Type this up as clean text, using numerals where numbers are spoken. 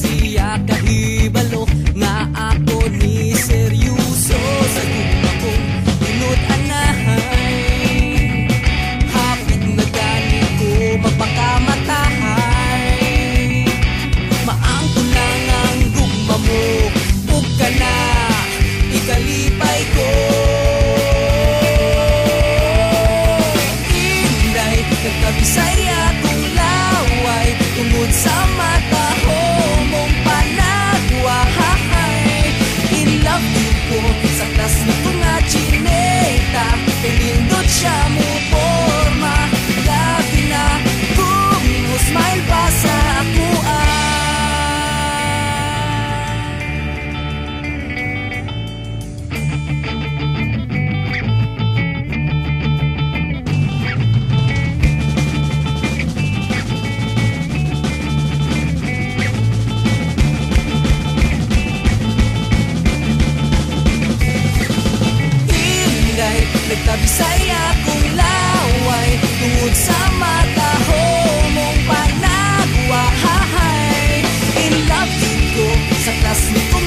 siya kahibalo nga ako ni seryoso sa gugma kong tunod anahay. Hapit na gani ko mapakamatay. Maangko na ngang gugma mo, ug ka na ikalipay ko. Inday, nagkabisaya kong laway tungod sa mata ho mong panagwahay. In love you ko sa klas na ko nga chineta, pinindot siya mo forma. Labi na kung mo smile pa sa ako nagkabisaya kong laway tungod sa mata ho mong panagwahay. In love you ko sa klas ni ko